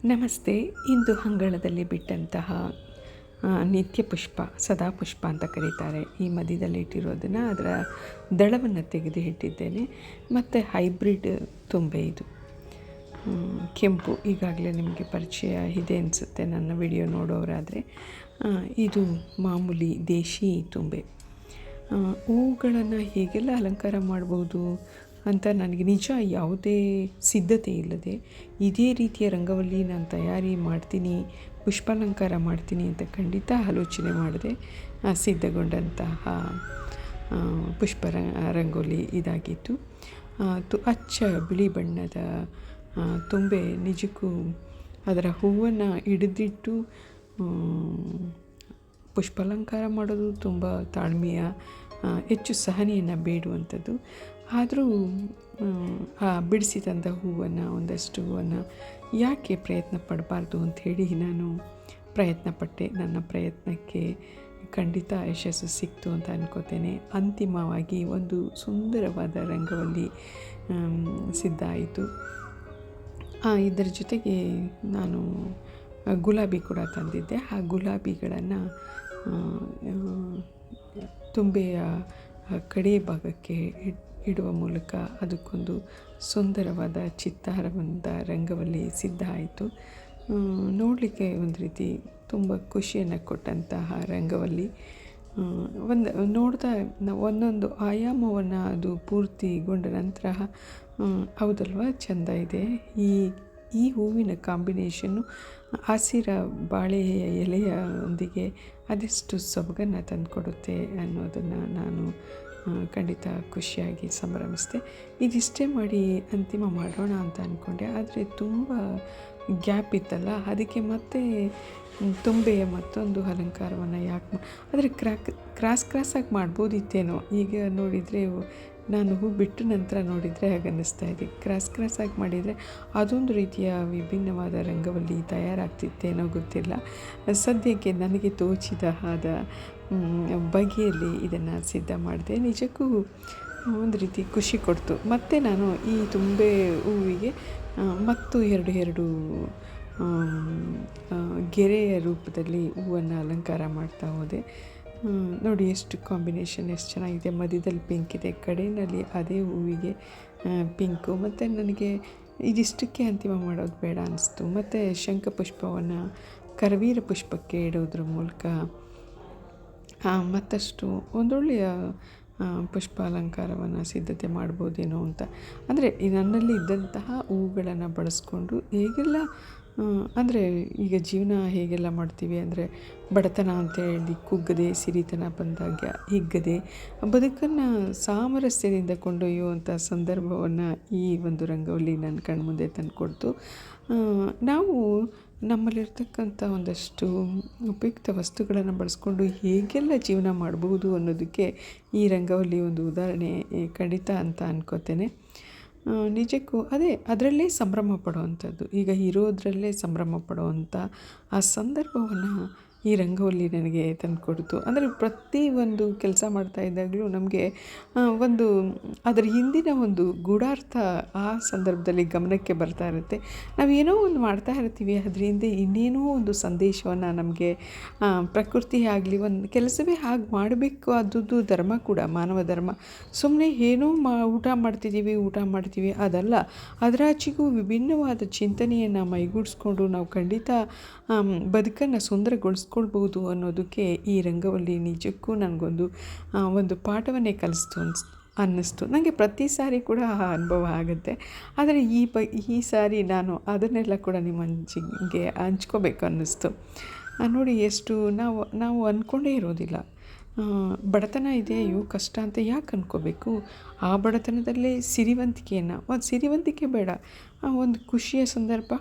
ನಮಸ್ತೆ. ಇಂದು ಅಂಗಳದಲ್ಲಿ ಬಿಟ್ಟಂತಹ ನಿತ್ಯ ಪುಷ್ಪ, ಸದಾಪುಷ್ಪ ಅಂತ ಕರೀತಾರೆ. ಈ ಮಧ್ಯದಲ್ಲಿ ಇಟ್ಟಿರೋದನ್ನು ಅದರ ದಳವನ್ನು ತೆಗೆದು ಇಟ್ಟಿದ್ದೇನೆ. ಮತ್ತು ಹೈಬ್ರಿಡ್ ತುಂಬೆ ಇದು ಕೆಂಪು, ಈಗಾಗಲೇ ನಿಮಗೆ ಪರಿಚಯ ಇದೆ ಅನಿಸುತ್ತೆ ನನ್ನ ವಿಡಿಯೋ ನೋಡೋರಾದರೆ. ಇದು ಮಾಮೂಲಿ ದೇಶಿ ತುಂಬೆ. ಹೂಗಳನ್ನು ಹೇಗೆಲ್ಲ ಅಲಂಕಾರ ಮಾಡ್ಬೋದು ಅಂತ ನನಗೆ ನಿಜ ಯಾವುದೇ ಸಿದ್ಧತೆ ಇಲ್ಲದೆ ಇದೇ ರೀತಿಯ ರಂಗವಲ್ಲಿ ನಾನು ತಯಾರಿ ಮಾಡ್ತೀನಿ, ಪುಷ್ಪಾಲಂಕಾರ ಮಾಡ್ತೀನಿ ಅಂತ ಖಂಡಿತ ಆಲೋಚನೆ ಮಾಡದೆ ಸಿದ್ಧಗೊಂಡಂತಹ ಪುಷ್ಪ ರಂಗೋಲಿ ಇದಾಗಿತ್ತು. ಅಚ್ಚ ಬಿಳಿ ಬಣ್ಣದ ತುಂಬೆ ನಿಜಕ್ಕೂ ಅದರ ಹೂವನ್ನು ಹಿಡಿದಿಟ್ಟು ಪುಷ್ಪಾಲಂಕಾರ ಮಾಡೋದು ತುಂಬ ತಾಳ್ಮೆಯ, ಹೆಚ್ಚು ಸಹನೆಯನ್ನು ಬೇಡುವಂಥದ್ದು. ಆದರೂ ಬಿಡಿಸಿದಂಥ ಹೂವನ್ನು, ಒಂದಷ್ಟು ಹೂವನ್ನು ಯಾಕೆ ಪ್ರಯತ್ನ ಪಡಬಾರ್ದು ಅಂಥೇಳಿ ನಾನು ಪ್ರಯತ್ನಪಟ್ಟೆ. ನನ್ನ ಪ್ರಯತ್ನಕ್ಕೆ ಖಂಡಿತ ಯಶಸ್ಸು ಸಿಕ್ತು ಅಂತ ಅನ್ಕೋತೇನೆ. ಅಂತಿಮವಾಗಿ ಒಂದು ಸುಂದರವಾದ ರಂಗವಲ್ಲಿ ಸಿದ್ಧ ಆಯಿತು. ಇದರ ಜೊತೆಗೆ ನಾನು ಗುಲಾಬಿ ಕೂಡ ತಂದಿದ್ದೆ. ಆ ಗುಲಾಬಿಗಳನ್ನು ತುಂಬೆಯ ಕಡೆ ಭಾಗಕ್ಕೆ ಇಡುವ ಮೂಲಕ ಅದಕ್ಕೊಂದು ಸುಂದರವಾದ ಚಿತ್ತಾರವಾದ ರಂಗವಲ್ಲಿ ಸಿದ್ಧ ಆಯಿತು. ನೋಡಲಿಕ್ಕೆ ಒಂದು ರೀತಿ ತುಂಬ ಖುಷಿಯನ್ನು ಕೊಟ್ಟಂತಹ ರಂಗವಲ್ಲಿ. ನೋಡ್ತಾ ಒಂದೊಂದು ಆಯಾಮವನ್ನು ಅದು ಪೂರ್ತಿಗೊಂಡ ನಂತರ ಹೌದಲ್ವ, ಚೆಂದ ಇದೆ. ಈ ಹೂವಿನ ಕಾಂಬಿನೇಷನ್ನು ಹಸಿರ ಬಾಳೆಯ ಎಲೆಯೊಂದಿಗೆ ಅದೆಷ್ಟು ಸೊಬಗನ್ನು ತಂದುಕೊಡುತ್ತೆ ಅನ್ನೋದನ್ನು ನಾನು ಖಂಡಿತ ಖುಷಿಯಾಗಿ ಸಂಭ್ರಮಿಸಿದೆ. ಇದಿಷ್ಟೇ ಮಾಡಿ ಅಂತಿಮ ಮಾಡೋಣ ಅಂತ ಅಂದ್ಕೊಂಡೆ. ಆದರೆ ತುಂಬ ಗ್ಯಾಪ್ ಇತ್ತಲ್ಲ, ಅದಕ್ಕೆ ಮತ್ತೆ ತುಂಬೆಯ ಮತ್ತೊಂದು ಅಲಂಕಾರವನ್ನು ಯಾಕೆ ಆದರೆ ಕ್ರಾಸಾಗಿ ಮಾಡ್ಬೋದಿತ್ತೇನೋ. ಈಗ ನೋಡಿದರೆ ನಾನು ಹೂ ಬಿಟ್ಟು ನಂತರ ನೋಡಿದರೆ ಹಾಗೆ ಅನ್ನಿಸ್ತಾ ಇದೆ. ಕ್ರಾಸಾಗಿ ಮಾಡಿದರೆ ಅದೊಂದು ರೀತಿಯ ವಿಭಿನ್ನವಾದ ರಂಗವಲ್ಲಿ ತಯಾರಾಗ್ತಿತ್ತೇನೋ ಗೊತ್ತಿಲ್ಲ. ಸದ್ಯಕ್ಕೆ ನನಗೆ ತೋಚಿದ ಬಗೆಯಲ್ಲಿ ಇದನ್ನು ಸಿದ್ಧ ಮಾಡಿದೆ. ನಿಜಕ್ಕೂ ಒಂದು ರೀತಿ ಖುಷಿ ಕೊಡ್ತು. ಮತ್ತು ನಾನು ಈ ತುಂಬೆ ಹೂವಿಗೆ ಮತ್ತು ಎರಡು ಗೆರೆಯ ರೂಪದಲ್ಲಿ ಹೂವನ್ನು ಅಲಂಕಾರ ಮಾಡ್ತಾ ಹೋದೆ. ನೋಡಿ ಎಷ್ಟು ಕಾಂಬಿನೇಷನ್ ಎಷ್ಟು ಚೆನ್ನಾಗಿದೆ. ಮಧ್ಯದಲ್ಲಿ ಪಿಂಕ್ ಇದೆ, ಕಡೆಯಲ್ಲಿ ಅದೇ ಹೂವಿಗೆ ಪಿಂಕು. ಮತ್ತು ನನಗೆ ಇದಿಷ್ಟಕ್ಕೆ ಅಂತಿಮ ಮಾಡೋದು ಬೇಡ ಅನ್ನಿಸ್ತು. ಮತ್ತು ಶಂಖಪುಷ್ಪವನ್ನು ಕರವೀರ ಪುಷ್ಪಕ್ಕೆ ಇಡೋದ್ರ ಮೂಲಕ ಮತ್ತಷ್ಟು ಒಂದೊಳ್ಳೆಯ ಪುಷ್ಪ ಅಲಂಕಾರವನ್ನು ಸಿದ್ಧತೆ ಮಾಡ್ಬೋದೇನೋ ಅಂತ. ಅಂದರೆ ನನ್ನಲ್ಲಿ ಇದ್ದಂತಹ ಹೂಗಳನ್ನು ಬಳಸ್ಕೊಂಡು ಹೇಗೆಲ್ಲ ಅಂದರೆ ಈಗ ಜೀವನ ಹೇಗೆಲ್ಲ ಮಾಡ್ತೀವಿ ಅಂದರೆ ಬಡತನ ಅಂತೇಳಿ ಕುಗ್ಗದೆ, ಸಿರಿತನ ಬಂದಾಗ ಹಿಗ್ಗದೆ ಬದುಕನ್ನು ಸಾಮರಸ್ಯದಿಂದ ಕೊಂಡೊಯ್ಯುವಂಥ ಸಂದರ್ಭವನ್ನು ಈ ಒಂದು ರಂಗವಲ್ಲಿ ನನ್ನ ಕಣ್ಮುಂದೆ ತಂದುಕೊಡ್ತು. ನಾವು ನಮ್ಮಲ್ಲಿರ್ತಕ್ಕಂಥ ಒಂದಷ್ಟು ಉಪಯುಕ್ತ ವಸ್ತುಗಳನ್ನು ಬಳಸ್ಕೊಂಡು ಹೇಗೆಲ್ಲ ಜೀವನ ಮಾಡ್ಬೋದು ಅನ್ನೋದಕ್ಕೆ ಈ ರಂಗವಲ್ಲಿ ಒಂದು ಉದಾಹರಣೆ ಖಂಡಿತ ಅಂತ ಅನ್ಕೋತೇನೆ. ನಿಜಕ್ಕೂ ಅದರಲ್ಲೇ ಸಂಭ್ರಮ ಪಡುವಂಥದ್ದು. ಈಗ ಇರೋದ್ರಲ್ಲೇ ಸಂಭ್ರಮ ಪಡುವಂಥ ಆ ಸಂದರ್ಭವನ್ನು ಈ ರಂಗವಲ್ಲಿ ನನಗೆ ತಂದುಕೊಡ್ತು. ಅಂದರೆ ಪ್ರತಿ ಒಂದು ಕೆಲಸ ಮಾಡ್ತಾ ಇದ್ದಾಗಲೂ ನಮಗೆ ಒಂದು ಅದರ ಹಿಂದಿನ ಒಂದು ಗೂಢಾರ್ಥ ಆ ಸಂದರ್ಭದಲ್ಲಿ ಗಮನಕ್ಕೆ ಬರ್ತಾ ಇರುತ್ತೆ. ನಾವೇನೋ ಒಂದು ಮಾಡ್ತಾ ಇರ್ತೀವಿ, ಅದ್ರ ಹಿಂದೆ ಇನ್ನೇನೋ ಒಂದು ಸಂದೇಶವನ್ನು ನಮಗೆ ಪ್ರಕೃತಿ ಆಗಲಿ ಒಂದು ಕೆಲಸವೇ ಹಾಗೆ ಮಾಡಬೇಕು, ಅದು ಧರ್ಮ ಕೂಡ, ಮಾನವ ಧರ್ಮ. ಸುಮ್ಮನೆ ಏನೋ ಊಟ ಮಾಡ್ತೀವಿ ಅದಲ್ಲ. ಅದರಾಚೆಗೂ ವಿಭಿನ್ನವಾದ ಚಿಂತನೆಯನ್ನು ಮೈಗೂಡಿಸ್ಕೊಂಡು ನಾವು ಖಂಡಿತ ಬದುಕನ್ನು ಸುಂದರಗೊಳಿಸ್ಕೊಳ್ಬೋದು ಅನ್ನೋದಕ್ಕೆ ಈ ರಂಗವಲ್ಲಿ ನಿಜಕ್ಕೂ ನನಗೊಂದು ಪಾಠವನ್ನೇ ಕಲಿಸ್ತು ಅನ್ನಿಸ್ತು. ನನಗೆ ಪ್ರತಿ ಸಾರಿ ಕೂಡ ಆ ಅನುಭವ ಆಗುತ್ತೆ. ಆದರೆ ಈ ಸಾರಿ ನಾನು ಅದನ್ನೆಲ್ಲ ಕೂಡ ನಿಮ್ಮೊಂದಿಗೆ ಹಂಚ್ಕೋಬೇಕು ಅನ್ನಿಸ್ತು. ನೋಡಿ ಎಷ್ಟು ನಾವು ಅಂದ್ಕೊಂಡೇ ಇರೋದಿಲ್ಲ. ಬಡತನ ಇದೆ, ಕಷ್ಟ ಅಂತ ಯಾಕೆ ಅಂದ್ಕೋಬೇಕು? ಆ ಬಡತನದಲ್ಲೇ ಸಿರಿವಂತಿಕೆ ಬೇಡ, ಒಂದು ಖುಷಿಯ ಸಂದರ್ಭ.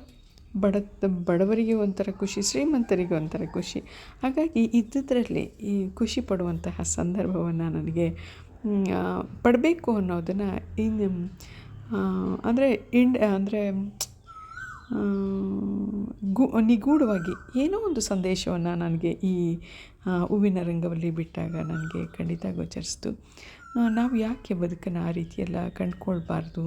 ಬಡವರಿಗೆ ಒಂಥರ ಖುಷಿ, ಶ್ರೀಮಂತರಿಗೆ ಒಂಥರ ಖುಷಿ. ಹಾಗಾಗಿ ಇದ್ದುದರಲ್ಲಿ ಈ ಖುಷಿ ಪಡುವಂತಹ ಸಂದರ್ಭವನ್ನು ನನಗೆ ಪಡಬೇಕು ಅನ್ನೋದನ್ನು ನಿಗೂಢವಾಗಿ ಏನೋ ಒಂದು ಸಂದೇಶವನ್ನು ನನಗೆ ಈ ಹೂವಿನ ರಂಗವಲ್ಲಿ ಬಿಟ್ಟಾಗ ನನಗೆ ಖಂಡಿತ ಗೋಚರಿಸ್ತು. ನಾವು ಯಾಕೆ ಬದುಕನ್ನು ಆ ರೀತಿಯೆಲ್ಲ ಕಂಡುಕೊಳ್ಬಾರ್ದು?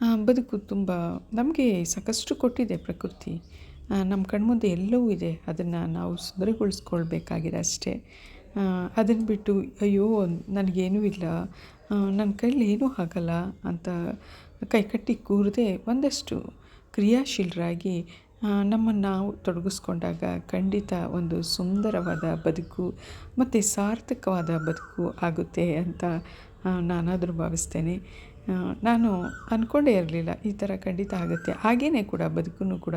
ಬದುಕು ತುಂಬ ನಮಗೆ ಸಾಕಷ್ಟು ಕೊಟ್ಟಿದೆ ಪ್ರಕೃತಿ. ನಮ್ಮ ಕಣ್ಮುಂದೆ ಎಲ್ಲವೂ ಇದೆ. ಅದನ್ನು ನಾವು ಸುಂದರಗೊಳಿಸ್ಕೊಳ್ಬೇಕಾಗಿದೆ ಅಷ್ಟೇ. ಅದನ್ನು ಬಿಟ್ಟು ಅಯ್ಯೋ ನನಗೇನೂ ಇಲ್ಲ, ನನ್ನ ಕೈಲಿ ಏನೂ ಆಗಲ್ಲ ಅಂತ ಕೈಕಟ್ಟಿ ಕೂರದೆ ಒಂದಷ್ಟು ಕ್ರಿಯಾಶೀಲರಾಗಿ ನಮ್ಮನ್ನು ನಾವು ತೊಡಗಿಸ್ಕೊಂಡಾಗ ಖಂಡಿತ ಒಂದು ಸುಂದರವಾದ ಬದುಕು ಮತ್ತು ಸಾರ್ಥಕವಾದ ಬದುಕು ಆಗುತ್ತೆ ಅಂತ ನಾನಾದರೂ ಭಾವಿಸ್ತೇನೆ. ನಾನು ಅಂದ್ಕೊಂಡೇ ಇರಲಿಲ್ಲ ಈ ಥರ ಖಂಡಿತ ಆಗುತ್ತೆ. ಹಾಗೇ ಕೂಡ ಬದುಕನ್ನು ಕೂಡ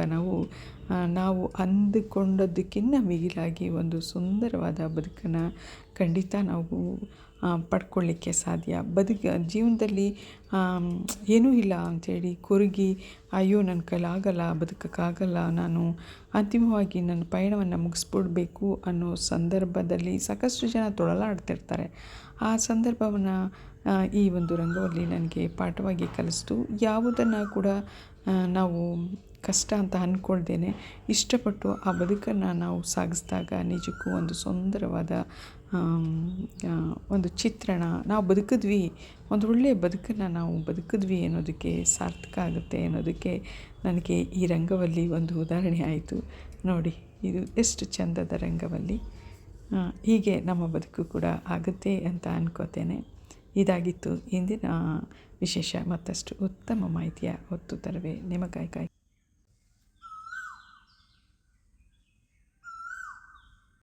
ನಾವು ಅಂದುಕೊಂಡದ್ದಕ್ಕಿಂತ ಮಿಗಿಲಾಗಿ ಒಂದು ಸುಂದರವಾದ ಬದುಕನ್ನು ಖಂಡಿತ ನಾವು ಪಡ್ಕೊಳ್ಳಿಕ್ಕೆ ಸಾಧ್ಯ. ಜೀವನದಲ್ಲಿ ಏನೂ ಇಲ್ಲ ಅಂಥೇಳಿ ಕೊರಗಿ ಅಯ್ಯೋ ನನ್ನ ಕೈಲಾಗಲ್ಲ, ಬದುಕೋಕ್ಕಾಗಲ್ಲ, ನಾನು ಅಂತಿಮವಾಗಿ ನನ್ನ ಪಯಣವನ್ನು ಮುಗಿಸ್ಬಿಡ್ಬೇಕು ಅನ್ನೋ ಸಂದರ್ಭದಲ್ಲಿ ಸಾಕಷ್ಟು ಜನ ತೊಳಲಾಡ್ತಿರ್ತಾರೆ. ಆ ಸಂದರ್ಭವನ್ನು ಈ ಒಂದು ರಂಗವಲ್ಲಿ ನನಗೆ ಪಾಠವಾಗಿ ಕಲಿಸ್ತು. ಯಾವುದನ್ನು ಕೂಡ ನಾವು ಕಷ್ಟ ಅಂತ ಅಂದ್ಕೊಳ್ದೇನೆ ಇಷ್ಟಪಟ್ಟು ಆ ಬದುಕನ್ನು ನಾವು ಸಾಗಿಸಿದಾಗ ನಿಜಕ್ಕೂ ಒಂದು ಸುಂದರವಾದ ಒಂದು ಚಿತ್ರಣ, ನಾವು ಬದುಕಿದ್ವಿ, ಒಂದು ಒಳ್ಳೆಯ ಬದುಕನ್ನು ನಾವು ಬದುಕಿದ್ವಿ ಅನ್ನೋದಕ್ಕೆ ಸಾರ್ಥಕ ಆಗುತ್ತೆ ಅನ್ನೋದಕ್ಕೆ ನನಗೆ ಈ ರಂಗವಲ್ಲಿ ಒಂದು ಉದಾಹರಣೆ ಆಯಿತು. ನೋಡಿ ಇದು ಎಷ್ಟು ಚಂದದ ರಂಗವಲ್ಲಿ. ಹೀಗೆ ನಮ್ಮ ಬದುಕು ಕೂಡ ಆಗುತ್ತೆ ಅಂತ ಅನ್ಕೋತೇನೆ. ಇದಾಗಿತ್ತು ಇಂದಿನ ವಿಶೇಷ. ಮತ್ತಷ್ಟು ಉತ್ತಮ ಮಾಹಿತಿಯ ಹೊತ್ತು ತರುವೆ ನಿಮಗಾಗಿ